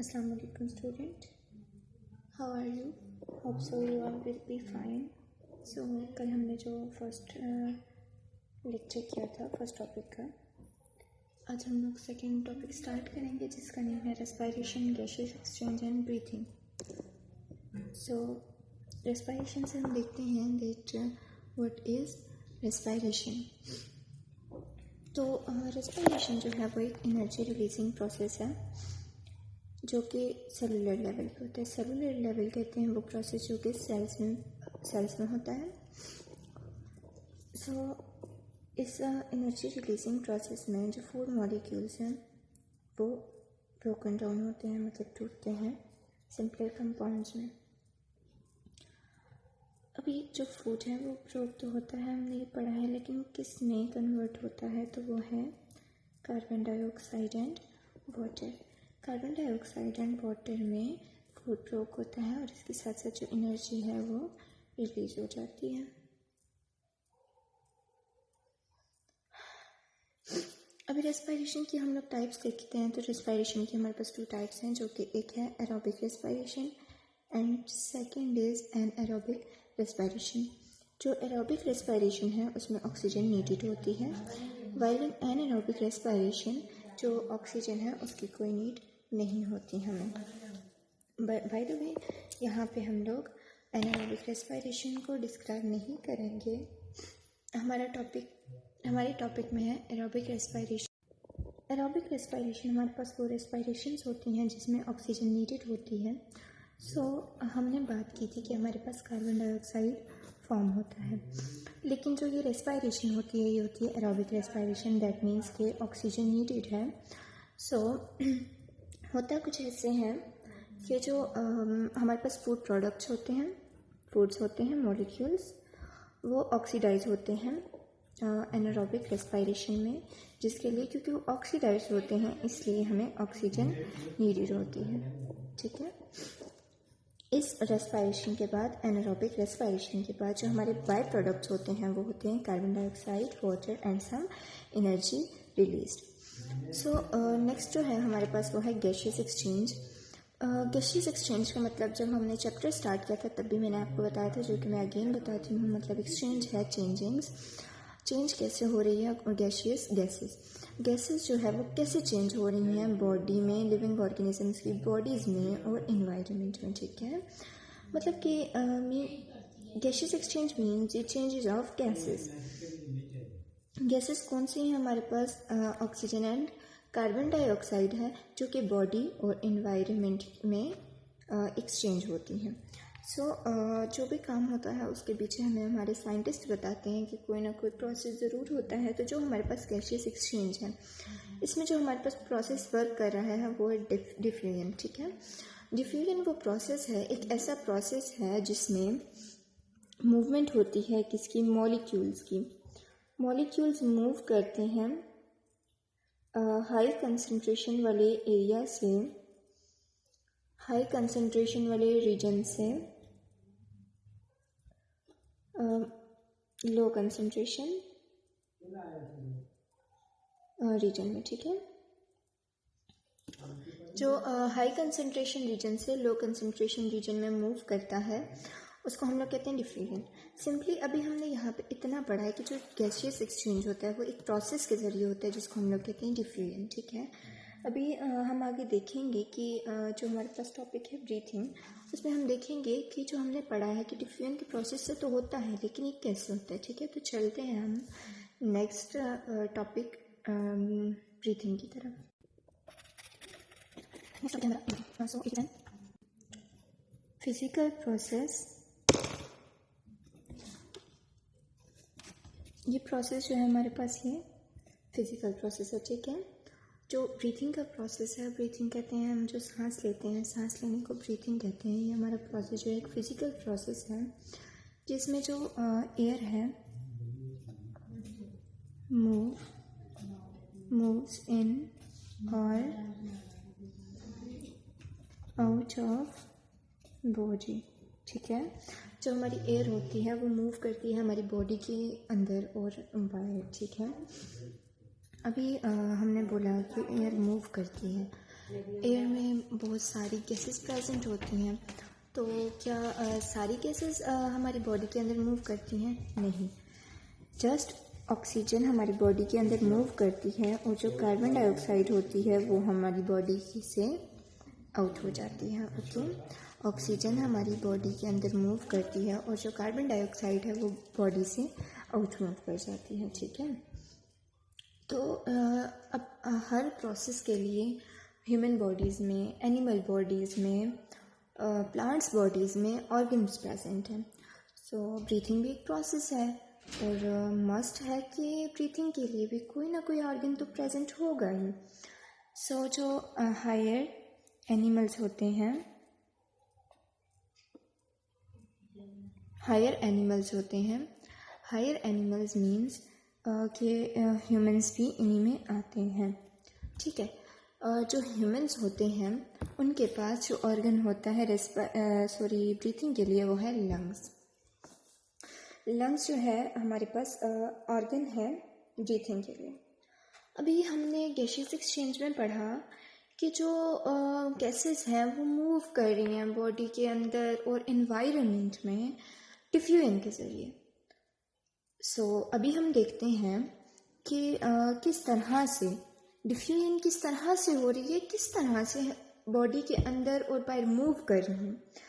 Assalamu alaikum student, how are you? Hope so you all will be fine. So कल हमने जो first lecture किया था first topic का, आज हम लोग सेकेंड टॉपिक स्टार्ट करेंगे जिसका नेम है respiration, gases exchange and breathing. So respiration से हम देखते हैं दैट व्हाट इज़ रेस्पायरेशन. तो रेस्पायरेशन जो है वो एक एनर्जी रिलीजिंग प्रोसेस है जो कि सेलुलर लेवल पे होता है. सेलुलर लेवल कहते हैं वो प्रोसेस जो कि सेल्स में होता है. सो इस एनर्जी रिलीजिंग प्रोसेस में जो फूड मॉलिक्यूल्स हैं वो ब्रोकन डाउन होते हैं, मतलब टूटते हैं सिंपलर कंपाउंड्स में. अभी जो फूड है वो ब्रोक तो होता है, हमने ये पढ़ा है, लेकिन किस में कन्वर्ट होता है तो वो है carbon dioxide and water. Carbon dioxide and water में फूड ब्रोक होता है और इसके साथ साथ जो एनर्जी है वो रिलीज हो जाती है. अभी रेस्पायरेशन की हम लोग टाइप्स देखते हैं. तो रेस्पायरेशन की हमारे पास 2 टाइप्स हैं, जो कि एक है aerobic respiration and second is anaerobic respiration. जो एरोबिक रेस्पायरेशन है उसमें ऑक्सीजन नीडेड होती है, वाइल इन एनाएरोबिक रेस्पायरेशन जो ऑक्सीजन है उसकी कोई नीड नहीं होती हमें. बाय द वे यहाँ पे हम लोग एनाएरोबिक रेस्पायरेशन को डिस्क्राइब नहीं करेंगे. हमारे टॉपिक में है एरोबिक रेस्पायरेशन. एरोबिक रेस्पायरेशन हमारे पास वो रेस्पायरेशंस होती हैं जिसमें ऑक्सीजन नीडेड होती है. हमने बात की थी कि हमारे पास कार्बन डाइऑक्साइड फॉर्म होता है, लेकिन जो ये रेस्पायरेशन होती है ये होती है एरोबिक रेस्पायरेशन. दैट मीन्स कि ऑक्सीजन नीडेड है. होता कुछ ऐसे हैं कि जो हमारे पास फूड प्रोडक्ट्स होते हैं, फूड्स होते हैं, मॉलिक्यूल्स, वो ऑक्सीडाइज होते हैं एनारोबिक रेस्पायरेशन में, जिसके लिए क्योंकि वो ऑक्सीडाइज होते हैं इसलिए हमें ऑक्सीजन नीडेड होती है. ठीक है. इस रेस्पायरेशन के बाद, एनारोबिक रेस्पायरेशन के बाद जो हमारे बाय प्रोडक्ट्स होते हैं वो होते हैं carbon dioxide, water and some energy released. Next जो है हमारे पास वो है गैसियस एक्सचेंज. गैसियस एक्सचेंज का मतलब जब हमने चैप्टर स्टार्ट किया था तब भी मैंने आपको बताया था, जो कि मैं अगेन बताती हूँ. मतलब एक्सचेंज है चेंज कैसे हो रही है. और गैसेस जो है वो कैसे चेंज हो रही हैं बॉडी में, लिविंग ऑर्गेनिजम्स की बॉडीज़ में और इन्वायरमेंट में. ठीक है. मतलब कि गैसियस एक्सचेंज मीन्स ये चेंजेस ऑफ गैसेस. गैसेस कौन सी हैं हमारे पास? ऑक्सीजन एंड कार्बन डाइऑक्साइड है, जो कि बॉडी और इन्वायरमेंट में एक्सचेंज होती हैं. जो भी काम होता है उसके पीछे हमें हमारे साइंटिस्ट बताते हैं कि कोई ना कोई प्रोसेस ज़रूर होता है. तो जो हमारे पास गैसियस एक्सचेंज है इसमें जो हमारे पास प्रोसेस वर्क कर रहा है वो है डिफ्यूजन. ठीक है. डिफ्यूजन वो प्रोसेस है, एक ऐसा प्रोसेस है जिसमें मूवमेंट होती है किसकी? मॉलिक्यूल्स की. मॉलिक्यूल्स मूव करते हैं हाई कंसंट्रेशन वाले एरिया से, हाई कंसंट्रेशन वाले रीजन से लो कंसंट्रेशन रीजन में. ठीक है. जो हाई कंसंट्रेशन रीजन से लो कंसंट्रेशन रीजन में मूव करता है उसको हम लोग कहते हैं डिफ्यूजन. सिंपली अभी हमने यहाँ पे इतना पढ़ा है कि जो गैसियस एक्सचेंज होता है वो एक प्रोसेस के ज़रिए होता है जिसको हम लोग कहते हैं डिफ्यूजन. ठीक है. अभी हम आगे देखेंगे कि जो हमारे पास टॉपिक है ब्रीथिंग, उसमें हम देखेंगे कि जो हमने पढ़ा है कि डिफ्यूजन के प्रोसेस से तो होता है, लेकिन ये कैसे होता है. ठीक है. तो चलते हैं हम नेक्स्ट टॉपिक ब्रीथिंग की तरफ. Physical process. ये प्रोसेस जो है हमारे पास ये फिजिकल प्रोसेस है. ठीक है. जो ब्रीथिंग का प्रोसेस है, ब्रीथिंग कहते हैं हम जो सांस लेते हैं, सांस लेने को ब्रीथिंग कहते हैं. ये हमारा प्रोसेस जो है एक फिजिकल प्रोसेस है जिसमें जो एयर है मूव्स इन और आउट ऑफ बॉडी. ठीक है. जो हमारी एयर होती है वो मूव करती है हमारी बॉडी के अंदर और बाहर. ठीक है. अभी हमने बोला कि एयर मूव करती है. एयर में बहुत सारी गैसेस प्रेजेंट होती हैं, तो क्या सारी गैसेस हमारी बॉडी के अंदर मूव करती हैं? नहीं, जस्ट ऑक्सीजन हमारी बॉडी के अंदर मूव करती है और जो कार्बन डाइऑक्साइड होती है वो हमारी बॉडी से आउट हो जाती है। ओके, ऑक्सीजन हमारी बॉडी के अंदर मूव करती है और जो कार्बन डाइऑक्साइड है वो बॉडी से आउट मूव कर जाती है। ठीक है, तो अब हर प्रोसेस के लिए ह्यूमन बॉडीज़ में, एनिमल बॉडीज़ में, प्लांट्स बॉडीज़ में ऑर्गन्स प्रेजेंट हैं। सो ब्रीथिंग भी एक प्रोसेस है और मस्ट है कि ब्रीथिंग के लिए भी कोई ना कोई ऑर्गन तो प्रेजेंट होगा ही। सो जो हायर एनिमल्स होते हैं, हायर एनिमल्स मीन्स कि ह्यूमंस भी इन्हीं में आते हैं। ठीक है, जो ह्यूमंस होते हैं उनके पास जो ऑर्गन होता है ब्रीथिंग के लिए वो है लंग्स। लंग्स जो है हमारे पास ऑर्गन है ब्रीथिंग के लिए। अभी हमने गैसेस एक्सचेंज में पढ़ा कि जो गैसेस हैं वो मूव कर रही हैं बॉडी के अंदर और एनवायरनमेंट में डिफ्यूजन के ज़रिए। सो अभी हम देखते हैं कि किस तरह से डिफ्यूजन किस तरह से हो रही है, किस तरह से बॉडी के अंदर और बाहर मूव कर रही है।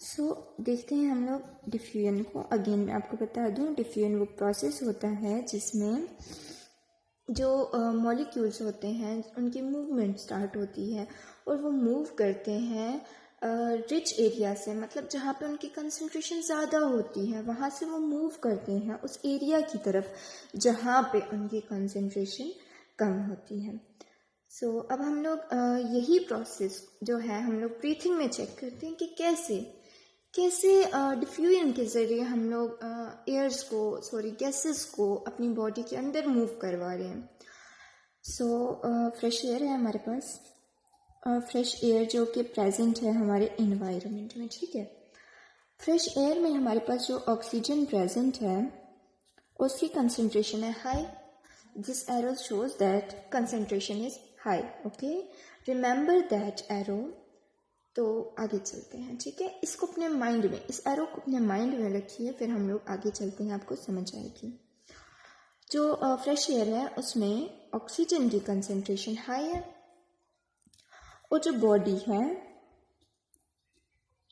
सो देखते हैं हम लोग डिफ्यूजन को। अगेन मैं आपको बता दूं, डिफ्यूजन वो प्रोसेस होता है जिसमें जो मॉलिक्यूल्स होते हैं उनकी मूवमेंट स्टार्ट होती है और वो मूव करते हैं रिच एरिया से, मतलब जहाँ पे उनकी कंसंट्रेशन ज़्यादा होती है वहाँ से वो मूव करते हैं उस एरिया की तरफ जहाँ पे उनकी कंसंट्रेशन कम होती है। सो अब हम लोग यही प्रोसेस जो है हम लोग ब्रीथिंग में चेक करते हैं कि कैसे डिफ्यूजन के ज़रिए हम लोग गैसेस को अपनी बॉडी के अंदर मूव करवा रहे हैं। सो फ्रेश एयर है हमारे पास, फ्रेश एयर जो कि प्रेजेंट है हमारे इन्वायरमेंट में। ठीक है, फ्रेश एयर में हमारे पास जो ऑक्सीजन प्रेजेंट है उसकी कंसंट्रेशन है high. This arrow shows that concentration is high. Okay, remember that arrow. तो आगे चलते हैं। ठीक है, इसको अपने माइंड में, इस एरो को अपने माइंड में रखिए, फिर हम लोग आगे चलते हैं, आपको समझ आएगी। जो फ्रेश एयर है उसमें ऑक्सीजन की कंसंट्रेशन हाई है और जो बॉडी है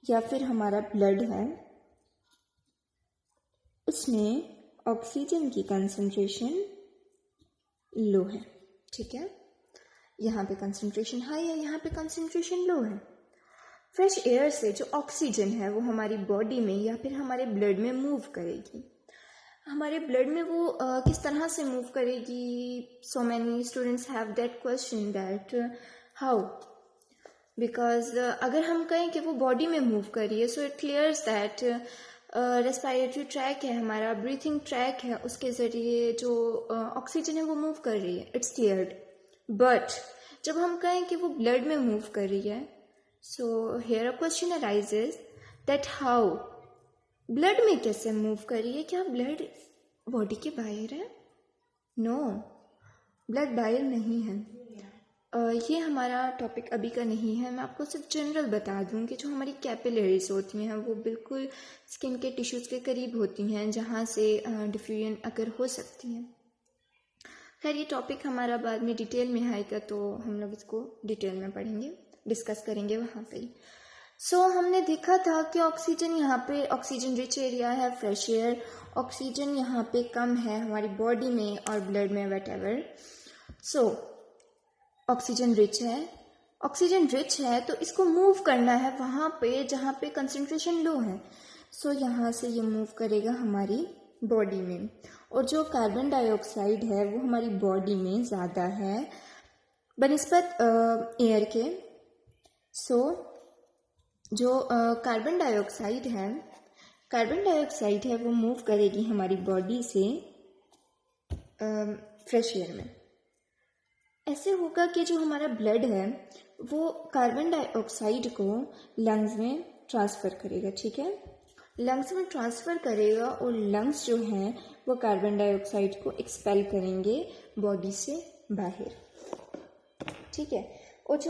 या फिर हमारा ब्लड है उसमें ऑक्सीजन की कंसंट्रेशन लो है। ठीक है, यहाँ पे कंसंट्रेशन हाई है, यहाँ पे कंसंट्रेशन लो है। फ्रेश एयर से जो ऑक्सीजन है वो हमारी बॉडी में या फिर हमारे ब्लड में मूव करेगी। हमारे ब्लड में वो किस तरह से मूव करेगी? So many students have that question that how, because अगर हम कहें कि वो बॉडी में मूव कर रही है so it clears that respiratory tract है हमारा, ब्रीथिंग ट्रैक है, उसके ज़रिए जो ऑक्सीजन है वो मूव कर रही है, इट्स क्लियर्ड। बट जब हम कहें कि वो ब्लड में मूव कर रही है, so here a question arises that how, blood में कैसे मूव कर रही है? क्या ब्लड बॉडी के बाहर है? नो, ब्लड बाहर नहीं है। ये हमारा टॉपिक अभी का नहीं है। मैं आपको सिर्फ जनरल बता दूं कि जो हमारी कैपिलरीज होती हैं वो बिल्कुल स्किन के टिश्यूज़ के करीब होती हैं जहाँ से डिफ्यूजन अगर हो सकती है। खैर ये टॉपिक हमारा बाद में डिटेल में आएगा तो हम लोग इसको डिटेल में पढ़ेंगे, डिस्कस करेंगे वहाँ पे। सो हमने देखा था कि ऑक्सीजन यहाँ पे ऑक्सीजन रिच एरिया है, फ्रेश एयर, ऑक्सीजन यहाँ पे कम है हमारी बॉडी में और ब्लड में व्हाटएवर। सो ऑक्सीजन रिच है तो इसको मूव करना है वहाँ पे जहाँ पे कंसंट्रेशन लो है। सो यहाँ से ये मूव करेगा हमारी बॉडी में, और जो कार्बन डाइऑक्साइड है वो हमारी बॉडी में ज़्यादा है बनिस्बत एयर के। सो जो कार्बन डाइऑक्साइड है वो मूव करेगी हमारी बॉडी से फ्रेश एयर में। ऐसे होगा कि जो हमारा ब्लड है वो कार्बन डाइऑक्साइड को लंग्स में ट्रांसफ़र करेगा। ठीक है, लंग्स में ट्रांसफ़र करेगा और लंग्स जो हैं वो कार्बन डाइऑक्साइड को एक्सपेल करेंगे बॉडी से बाहर। ठीक है,